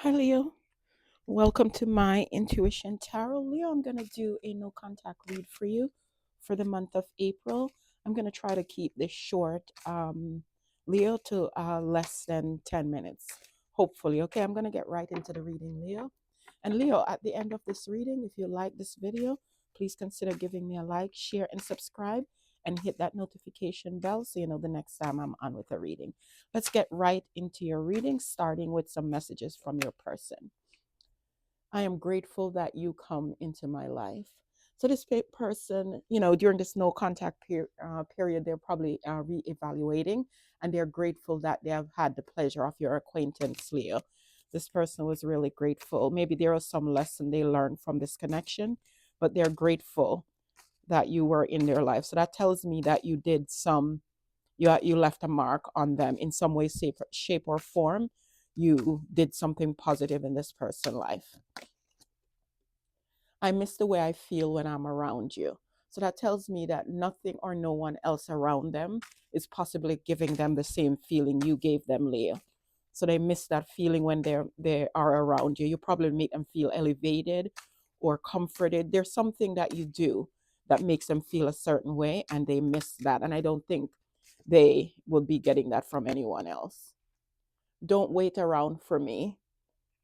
Hi, Leo. Welcome to my Intuition Tarot. Leo, I'm going to do a no contact read for you for the month of April. I'm going to try to keep this short, Leo, to less than 10 minutes, hopefully. Okay, I'm going to get right into the reading, Leo. And Leo, at the end of this reading, if you like this video, please consider giving me a like, share, and subscribe, and hit that notification bell so you know the next time I'm on with a reading. Let's get right into your reading, starting with some messages from your person. I am grateful that you come into my life. So this person, during this no contact period, they're probably reevaluating, and they're grateful that they have had the pleasure of your acquaintance, Leo. This person was really grateful. Maybe there was some lesson they learned from this connection, but they're grateful that you were in their life. So that tells me that you did you left a mark on them in some way, shape or form. You did something positive in this person's life. I miss the way I feel when I'm around you. So that tells me that nothing or no one else around them is possibly giving them the same feeling you gave them, Leo. So they miss that feeling when they are around you. You probably make them feel elevated or comforted. There's something that you do that makes them feel a certain way, and they miss that. And I don't think they will be getting that from anyone else. Don't wait around for me.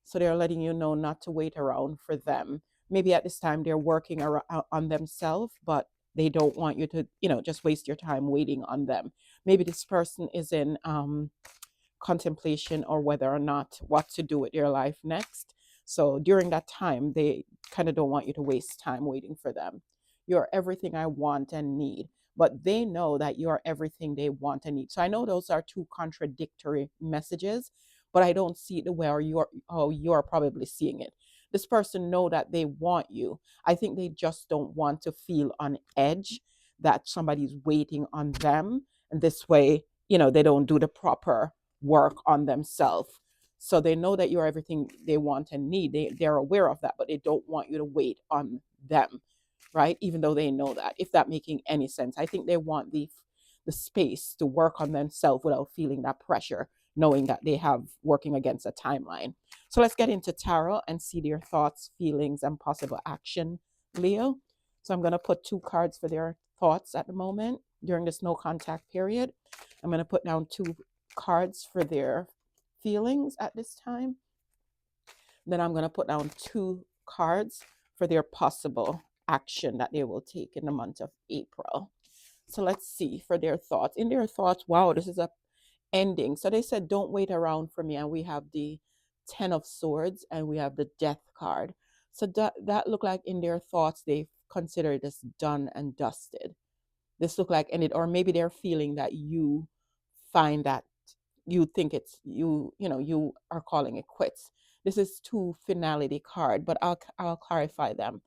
So they're letting you know not to wait around for them. Maybe at this time they're working on themselves, but they don't want you to, just waste your time waiting on them. Maybe this person is in contemplation or whether or not what to do with your life next. So during that time, they kind of don't want you to waste time waiting for them. You're everything I want and need, but they know that you're everything they want and need. So I know those are two contradictory messages, but I don't see it the way you're probably seeing it. This person know that they want you. I think they just don't want to feel on edge that somebody's waiting on them. And this way, they don't do the proper work on themselves. So they know that you're everything they want and need. They're aware of that, but they don't want you to wait on them, right? Even though they know that, if that making any sense. I think they want the space to work on themselves without feeling that pressure, knowing that they have working against a timeline. So let's get into tarot and see their thoughts, feelings, and possible action, Leo. So I'm going to put two cards for their thoughts at the moment during this no contact period. I'm going to put down two cards for their feelings at this time. Then I'm going to put down two cards for their possible action that they will take in the month of April. So let's see for their thoughts. In their thoughts, wow, this is a ending. So they said, don't wait around for me. And we have the 10 of Swords and we have the Death card. So that looked like in their thoughts, they consider this done and dusted. This looked like ended, or maybe they're feeling that you find that you think it's you are calling it quits. This is two finality card, but I'll clarify them.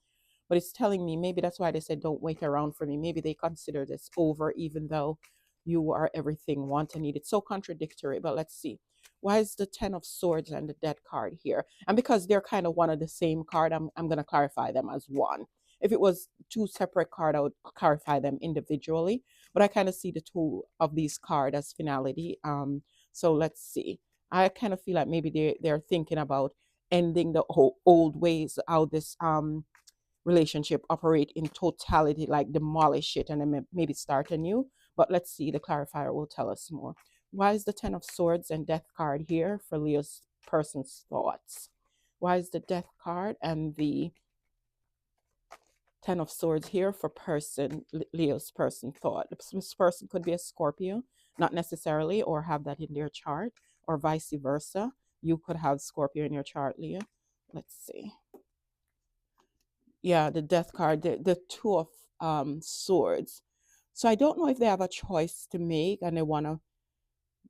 But it's telling me maybe that's why they said don't wait around for me. Maybe they consider this over, even though you are everything want and need. It's so contradictory, but let's see. Why is the 10 of Swords and the Death card here? And because they're kind of one of the same card, I'm going to clarify them as one. If it was two separate cards, I would clarify them individually. But I kind of see the two of these cards as finality. So let's see. I kind of feel like maybe they're thinking about ending the whole old ways, how this relationship operate in totality, like demolish it and then maybe start anew. But let's see, the clarifier will tell us more. Why is the 10 of Swords and Death card here for Leo's person's thoughts? Why is the Death card and the 10 of Swords here for Leo's person thought? This person could be a Scorpio, not necessarily, or have that in their chart, or vice versa. You could have Scorpio in your chart, Leo. Let's see. Yeah, the Death card, the Two of Swords. So I don't know if they have a choice to make and they want to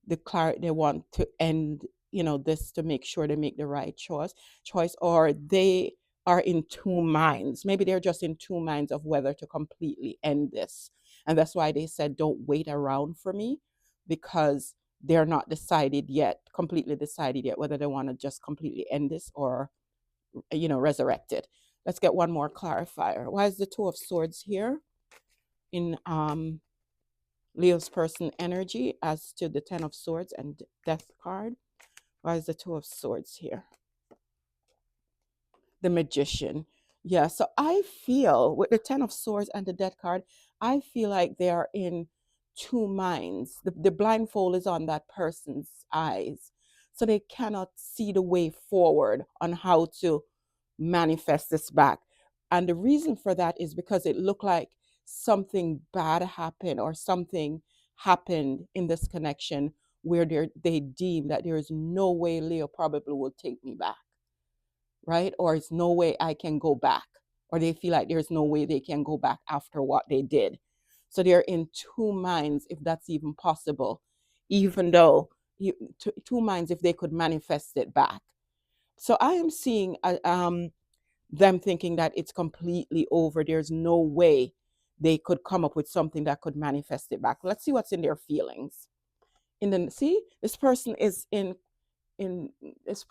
declare, they want to end, this to make sure they make the right choice, or they are in two minds. Maybe they're just in two minds of whether to completely end this. And that's why they said, don't wait around for me, because they're not completely decided yet, whether they want to just completely end this or, resurrect it. Let's get one more clarifier. Why is the Two of Swords here in Leo's person energy as to the 10 of Swords and Death card? Why is the Two of Swords here? The Magician. Yeah, so I feel with the Ten of Swords and the Death card, I feel like they are in two minds. The blindfold is on that person's eyes, so they cannot see the way forward on how to manifest this back. And the reason for that is because it looked like something bad happened, or something happened in this connection where they deem that there is no way Leo probably will take me back, right? Or it's no way I can go back, or they feel like there's no way they can go back after what they did. So they're in two minds if that's even possible, even though two minds if they could manifest it back. So I am seeing them thinking that it's completely over. There's no way they could come up with something that could manifest it back. Let's see what's in their feelings. See, this person is in this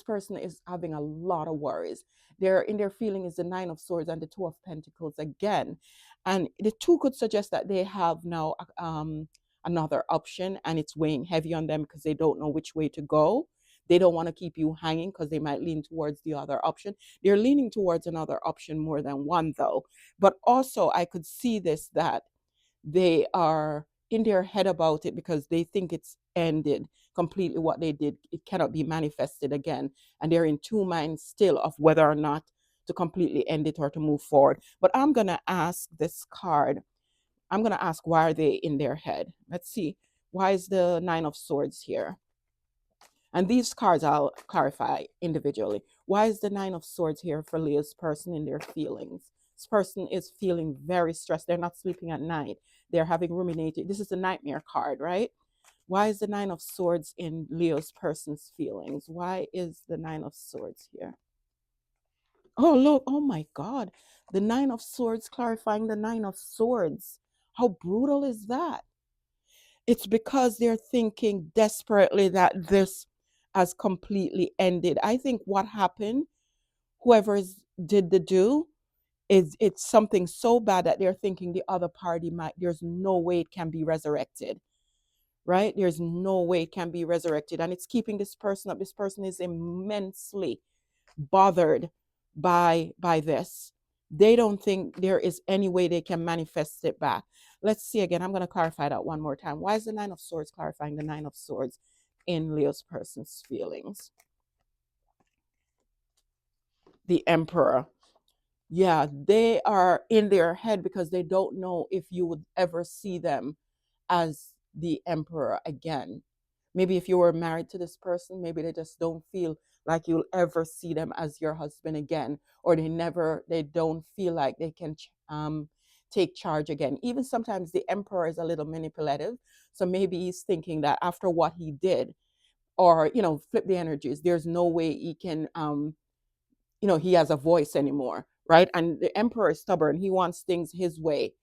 person is having a lot of worries. They're in their feeling is the Nine of Swords and the Two of Pentacles again, and the two could suggest that they have now another option, and it's weighing heavy on them because they don't know which way to go. They don't want to keep you hanging because they might lean towards the other option. They're leaning towards another option more than one, though. But also I could see this, that they are in their head about it because they think it's ended completely. What they did, it cannot be manifested again, and they're in two minds still of whether or not to completely end it or to move forward. But I'm going to ask this card, I'm going to ask, why are they in their head? Let's see, why is the Nine of Swords here? And these cards I'll clarify individually. Why is the Nine of Swords here for Leo's person in their feelings? This person is feeling very stressed. They're not sleeping at night. They're having ruminated. This is the nightmare card, right? Why is the Nine of Swords in Leo's person's feelings? Why is the Nine of Swords here? Oh, look. Oh, my God. The Nine of Swords clarifying the Nine of Swords. How brutal is that? It's because they're thinking desperately that this has completely ended. I think what happened, whoever did the do, is it's something so bad that they're thinking the other party might, there's no way it can be resurrected, right? There's no way it can be resurrected. And it's keeping this person up. This person is immensely bothered by this. They don't think there is any way they can manifest it back. Let's see again. I'm going to clarify that one more time. Why is the Nine of Swords clarifying the Nine of Swords in Leo's person's feelings? The Emperor. Yeah, they are in their head because they don't know if you would ever see them as the Emperor again. Maybe if you were married to this person, maybe they just don't feel like you'll ever see them as your husband again, or they don't feel like they can take charge again. Even sometimes the Emperor is a little manipulative, so maybe he's thinking that after what he did, or flip the energies, there's no way he can he has a voice anymore, right? And the Emperor is stubborn. He wants things his way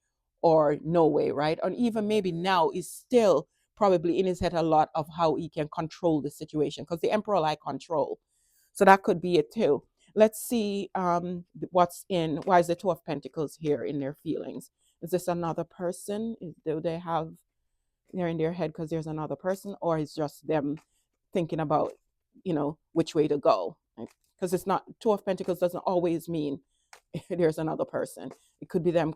or no way, right? And even maybe now is still probably in his head a lot of how he can control the situation, because the Emperor like control. So that could be it too. Let's see why is the Two of Pentacles here in their feelings? Is this another person? Do they have, they're in their head because there's another person, or is just them thinking about, which way to go? Because it's not, Two of Pentacles doesn't always mean there's another person. It could be them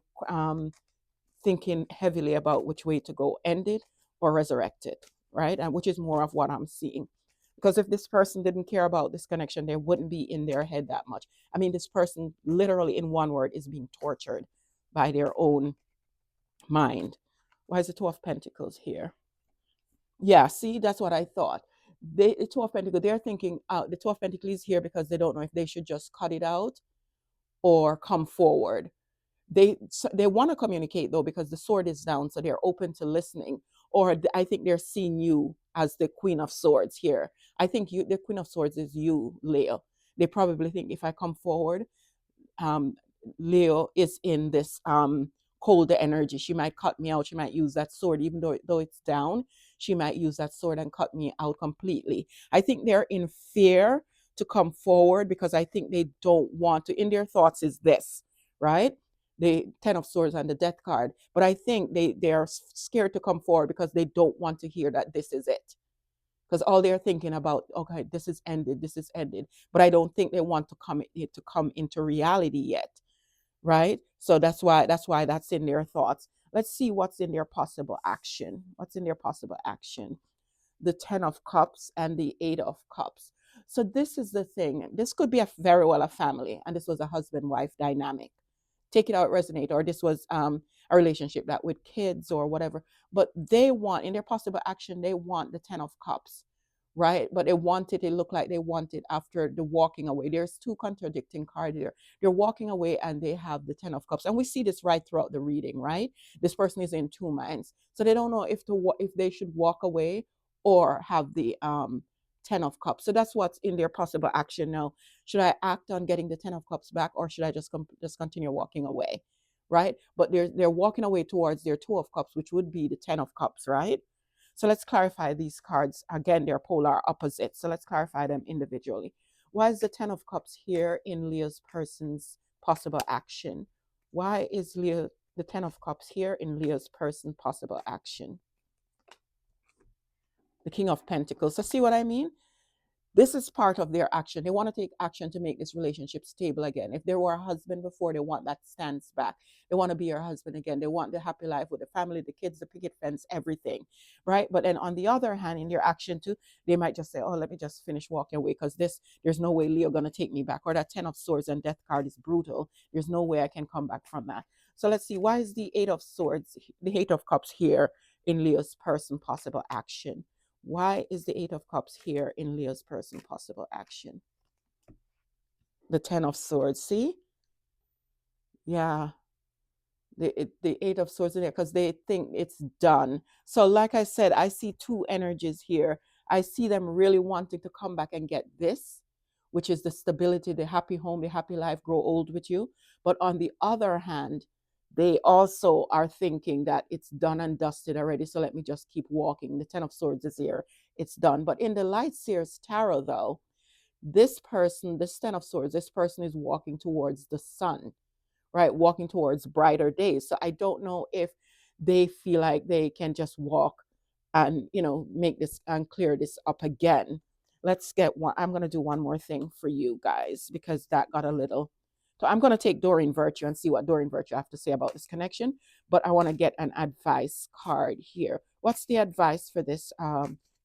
thinking heavily about which way to go, end it or resurrect it, right? And which is more of what I'm seeing. Because if this person didn't care about this connection, they wouldn't be in their head that much. I mean, this person literally, in one word, is being tortured by their own mind. Why is the Two of Pentacles here? Yeah, see, that's what I thought. The Two of Pentacles, they're thinking the Two of Pentacles is here because they don't know if they should just cut it out or come forward. They want to communicate though, because the sword is down, so they're open to listening. Or I think they're seeing you as the Queen of Swords here. I think the Queen of Swords is you, Leo. They probably think if I come forward, um, Leo is in this colder energy. She might cut me out. She might use that sword, even though it's down. She might use that sword and cut me out completely. I think they're in fear to come forward because I think they don't want to. In their thoughts is this, right? The Ten of Swords and the Death card. But I think they are scared to come forward because they don't want to hear that this is it. because all they're thinking about, okay, this is ended, this is ended, but I don't think they want to come into reality yet, right? So that's why that's in their thoughts. Let's see what's in their possible action. What's in their possible action? The 10 of Cups and the 8 of Cups. So this is the thing. This could be a very well a family, and this was a husband-wife dynamic. Take it out, resonate, or this was a relationship that with kids or whatever. But they want, in their possible action, they want the 10 of Cups, right? But they want it look like they want it after the walking away. There's two contradicting cards here. They're walking away and they have the 10 of Cups, and we see this right throughout the reading, right? This person is in two minds, so they don't know if they should walk away or have the 10 of Cups. So that's what's in their possible action now. Should I act on getting the 10 of Cups back, or should I just continue walking away, right? But they're walking away towards their 2 of Cups, which would be the 10 of Cups, right? So let's clarify these cards. Again, they're polar opposites. So let's clarify them individually. Why is the 10 of Cups here in Leo's person's possible action? Why is Leo the 10 of Cups here in Leo's person possible action? The King of Pentacles. So see what I mean? This is part of their action. They want to take action to make this relationship stable again. If they were a husband before, they want that stance back. They want to be your husband again. They want the happy life with the family, the kids, the picket fence, everything, right? But then on the other hand, in their action too, they might just say, oh, let me just finish walking away because there's no way Leo going to take me back. Or that 10 of Swords and Death card is brutal. There's no way I can come back from that. So let's see, why is the 8 of Swords, the 8 of Cups here in Leo's person possible action? Why is the 8 of Cups here in Leo's person possible action? The 10 of Swords, see? Yeah, the 8 of Swords in there because they think it's done. So like I said, I see two energies here. I see them really wanting to come back and get this, which is the stability, the happy home, the happy life, grow old with you. But on the other hand, they also are thinking that it's done and dusted already. So let me just keep walking. The 10 of Swords is here. It's done. But in the Light Seers Tarot, though, this person, this 10 of Swords, this person is walking towards the sun, right? Walking towards brighter days. So I don't know if they feel like they can just walk and, make this and clear this up again. Let's get one. I'm going to do one more thing for you guys because that got a little. So I'm going to take Doreen Virtue and see what Doreen Virtue have to say about this connection. But I want to get an advice card here. What's the advice for this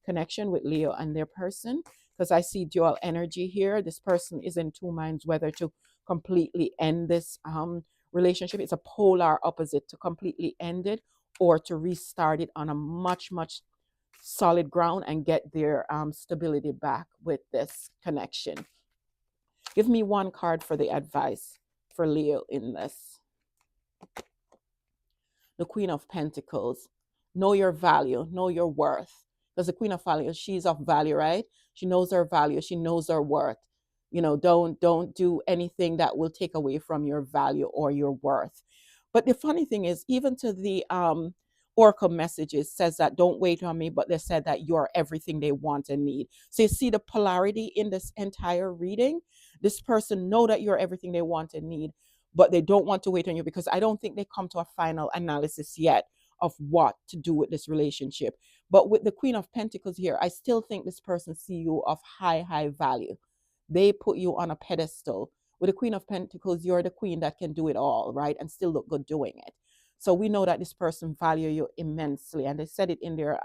connection with Leo and their person? Because I see dual energy here. This person is in two minds whether to completely end this relationship. It's a polar opposite, to completely end it or to restart it on a much, much solid ground and get their stability back with this connection. Give me one card for the advice for Leo in this. The Queen of Pentacles. Know your value, know your worth. Because the Queen of Value, she's of value, right? She knows her value, she knows her worth. Don't do anything that will take away from your value or your worth. But the funny thing is, even to the oracle messages says that don't wait on me, but they said that you're everything they want and need. So you see the polarity in this entire reading. This person know that you're everything they want and need, but they don't want to wait on you because I don't think they come to a final analysis yet of what to do with this relationship. But with the Queen of Pentacles here, I still think this person see you of high value. They put you on a pedestal. With the Queen of Pentacles, you're the queen that can do it all, right? And still look good doing it. So we know that this person value you immensely. And they said it in their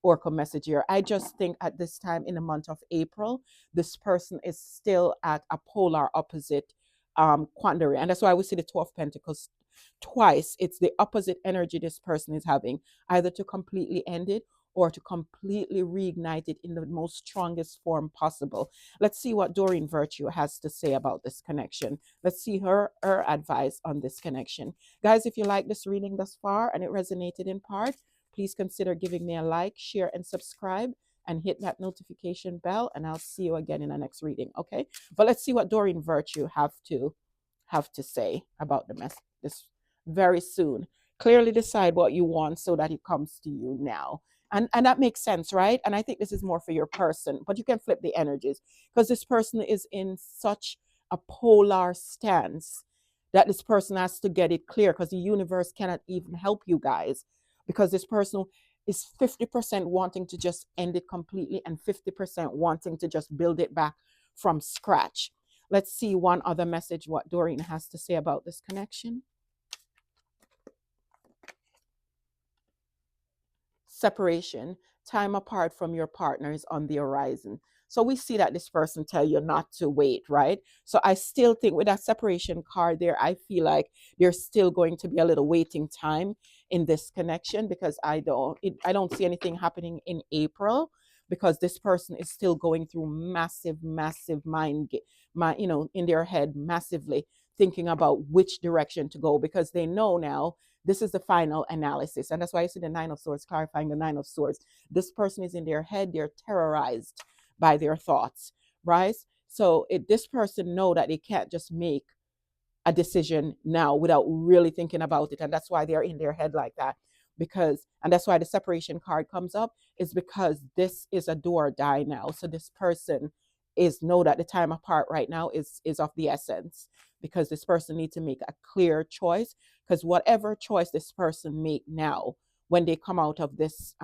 oracle message here. I just think at this time in the month of April, this person is still at a polar opposite quandary. And that's why we see the Two of Pentacles twice. It's the opposite energy this person is having, either to completely end it or to completely reignite it in the most strongest form possible. Let's see what Doreen Virtue has to say about this connection. Let's see her advice on this connection. Guys, if you like this reading thus far and it resonated in part, please consider giving me a like, share, and subscribe, and hit that notification bell, and I'll see you again in the next reading, okay? But let's see what Doreen Virtue have to say about this very soon. Clearly decide what you want so that it comes to you now. And that makes sense, right? And I think this is more for your person, but you can flip the energies because this person is in such a polar stance that this person has to get it clear because the universe cannot even help you guys because this person, is 50% wanting to just end it completely and 50% wanting to just build it back from scratch. Let's see one other message what Doreen has to say about this connection. Separation, time apart from your partner is on the horizon. So we see that this person tell you not to wait, right? So I still think with that separation card there, I feel like there's still going to be a little waiting time in this connection, because I don't see anything happening in April, because this person is still going through massive in their head massively thinking about which direction to go, because they know now this is the final analysis. And that's why I see the Nine of Swords clarifying the Nine of Swords. This person is in their head, they're terrorized by their thoughts, right? So this person know that they can't just make a decision now without really thinking about it. And that's why they're in their head like that. And that's why the separation card comes up, is because this is a do or die now. So this person is know that the time apart right now is of the essence, because this person needs to make a clear choice, because whatever choice this person make now, when they come out of this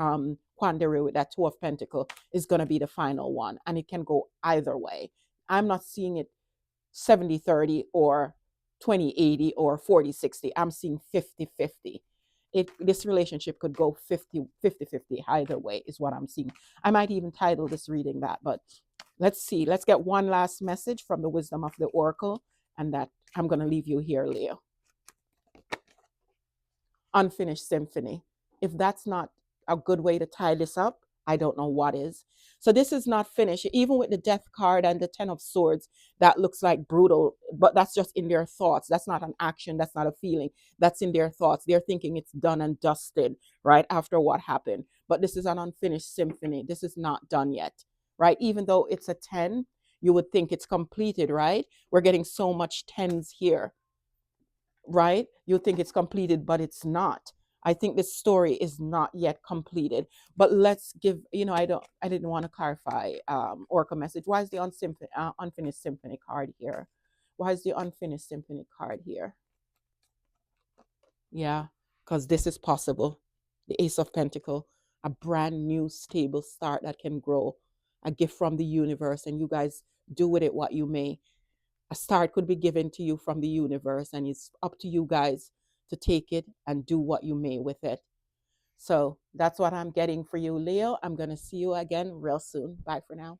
quandary with that Two of Pentacles, is going to be the final one, and it can go either way. I'm not seeing it 70-30 or 20-80 or 40-60. I'm seeing 50-50. This relationship could go 50-50 either way is what I'm seeing. I might even title this reading that, but let's see. Let's get one last message from the wisdom of the oracle, and that I'm going to leave you here, Leo. Unfinished symphony. If that's not a good way to tie this up, I don't know what is. So this is not finished. Even with the Death card and the Ten of Swords, that looks like brutal, but that's just in their thoughts. That's not an action. That's not a feeling. That's in their thoughts. They're thinking it's done and dusted, right, after what happened. But this is an unfinished symphony. This is not done yet, right? Even though it's a 10, you would think it's completed, right? We're getting so much 10s here, right? You think it's completed, but it's not. I think this story is not yet completed. But let's give, I didn't want to clarify Oracle message. Why is the unfinished symphony card here? Why is the unfinished symphony card here? Yeah, because this is possible. The Ace of Pentacles, a brand new stable start that can grow, a gift from the universe, and you guys do with it what you may. A start could be given to you from the universe, and it's up to you guys to take it and do what you may with it. So that's what I'm getting for you, Leo. I'm going to see you again real soon. Bye for now.